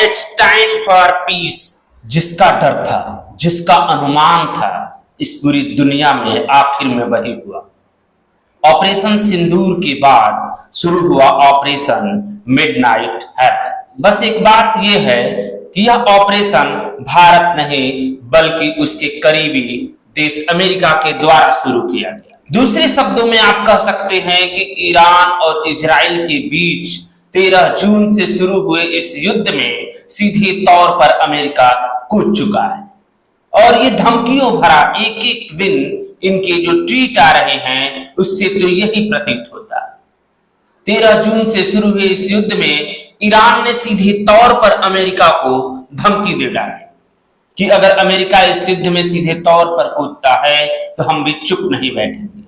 It's time for piece. जिसका डर था, जिसका अनुमान था, इस पूरी दुनिया में आखिर में वही हुआ। ऑपरेशन सिंदूर के बाद शुरू हुआ ऑपरेशन मिडनाइट हैमर। बस एक बात यह है कि यह ऑपरेशन भारत नहीं बल्कि उसके करीबी देश अमेरिका के द्वारा शुरू किया गया। दूसरे शब्दों में आप कह सकते हैं कि ईरान और इजराइल के बीच 13 जून से शुरू हुए इस युद्ध में सीधे तौर पर अमेरिका कूद चुका है और ये धमकियों भरा एक एक दिन इनके जो ट्वीट आ रहे हैं उससे तो यही प्रतीत होता है। 13 जून से शुरू हुए इस युद्ध में ईरान ने सीधे तौर पर अमेरिका को धमकी दे डाली कि अगर अमेरिका इस युद्ध में सीधे तौर पर कूदता है तो हम भी चुप नहीं बैठेंगे।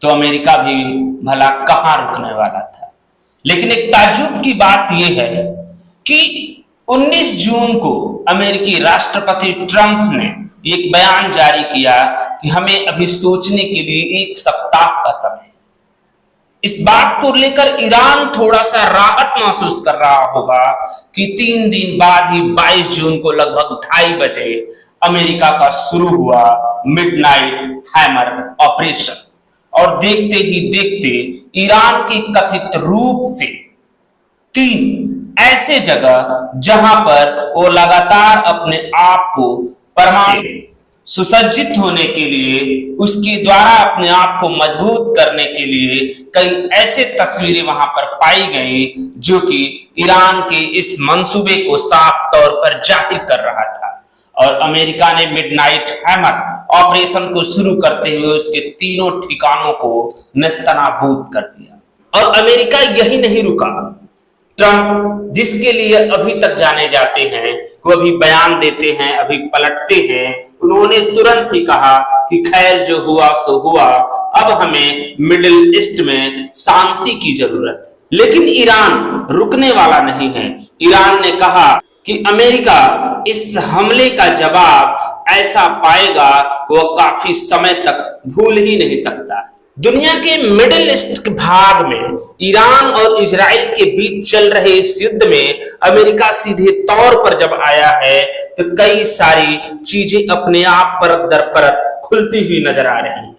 तो अमेरिका भी भला कहां रुकने वाला था। लेकिन एक ताज्जुब की बात यह है कि 19 जून को अमेरिकी राष्ट्रपति ट्रंप ने एक बयान जारी किया कि हमें अभी सोचने के लिए 1 सप्ताह का समय। इस बात को लेकर ईरान थोड़ा सा राहत महसूस कर रहा होगा कि 3 दिन बाद ही 22 जून को लगभग 2:30 बजे अमेरिका का शुरू हुआ मिडनाइट हैमर ऑपरेशन। और देखते ही देखते ईरान के कथित रूप से 3 ऐसे जगह जहां पर वो लगातार अपने आप को परमाणु सुसज्जित होने के लिए, उसके द्वारा अपने आप को मजबूत करने के लिए कई ऐसे तस्वीरें वहां पर पाई गई जो कि ईरान के इस मंसूबे को साफ तौर पर जाहिर कर रहा था। और अमेरिका ने मिडनाइट हैमर ऑपरेशन को शुरू करते हुए उसके 3 ठिकानों को नेस्तनाबूद कर दिया। और अमेरिका यही नहीं रुका। ट्रंप जिसके लिए अभी तक जाने जाते हैं, वो अभी बयान देते हैं, अभी पलटते हैं, उन्होंने तुरंत ही कहा कि खैर जो हुआ सो हुआ, अब हमें मिडिल ईस्ट में शांति की जरूरत है। लेकिन ईरान रुकने वाला नहीं है। ईरान ने कहा कि अमेरिका इस हमले का जवाब ऐसा पाएगा वो काफी समय तक भूल ही नहीं सकता। दुनिया के मिडिल ईस्ट भाग में ईरान और इजराइल के बीच चल रहे इस युद्ध में अमेरिका सीधे तौर पर जब आया है तो कई सारी चीजें अपने आप परत दर परत खुलती हुई नजर आ रही हैं।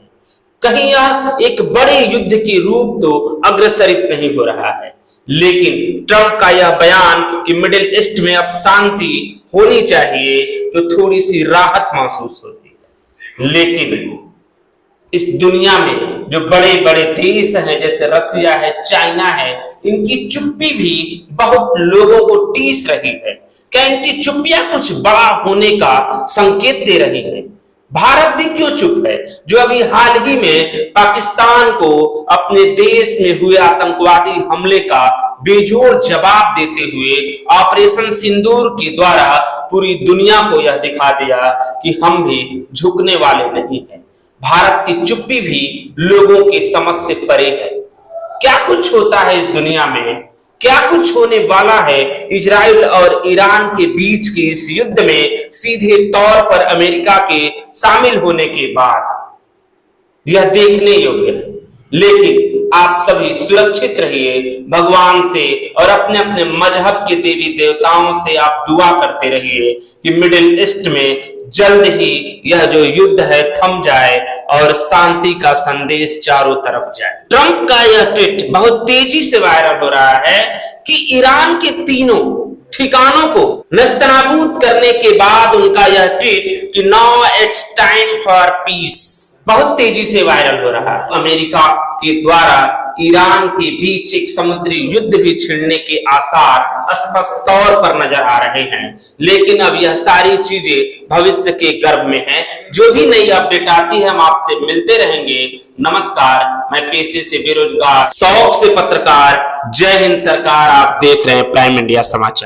कहीं यह एक बड़े युद्ध के रूप तो अग्रसरित नहीं हो रहा है, लेकिन ट्रंप का यह बयान कि मिडिल ईस्ट में अब शांति होनी चाहिए तो थोड़ी सी राहत महसूस होती है। लेकिन इस दुनिया में जो बड़े बड़े देश हैं जैसे रसिया है, चाइना है, इनकी चुप्पी भी बहुत लोगों को टीस रही है। क्या इनकी चुप्पियां कुछ बड़ा होने का संकेत दे रही है? भारत भी क्यों चुप है, जो अभी हाल ही में पाकिस्तान को अपने देश में हुए आतंकवादी हमले का बेजोड़ जवाब देते हुए ऑपरेशन सिंदूर के द्वारा पूरी दुनिया को यह दिखा दिया कि हम भी झुकने वाले नहीं हैं। भारत की चुप्पी भी लोगों के समझ से परे है। क्या कुछ होता है इस दुनिया में, क्या कुछ होने वाला है इजराइल और ईरान के बीच के इस युद्ध में सीधे तौर पर अमेरिका के शामिल होने के बाद, यह देखने योग्य है। लेकिन आप सभी सुरक्षित रहिए, भगवान से और अपने अपने मजहब के देवी देवताओं से आप दुआ करते रहिए कि मिडिल ईस्ट में जल्द ही यह जो युद्ध है थम जाए और शांति का संदेश चारों तरफ जाए। ट्रंप का यह ट्वीट बहुत तेजी से वायरल हो रहा है कि ईरान के 3 ठिकानों को नेस्तनाबूद करने के बाद उनका यह ट्वीट कि now it's time for piece बहुत तेजी से वायरल हो रहा है। अमेरिका के द्वारा ईरान के बीच एक समुद्री युद्ध भी छिड़ने के आसार स्पष्ट तौर पर नजर आ रहे हैं। लेकिन अब यह सारी चीजें भविष्य के गर्भ में हैं। जो भी नई अपडेट आती है हम आपसे मिलते रहेंगे। नमस्कार, मैं पेशे से बेरोजगार, शौक से पत्रकार। जय हिंद सरकार। आप देख रहे हैं प्राइम इंडिया समाचार।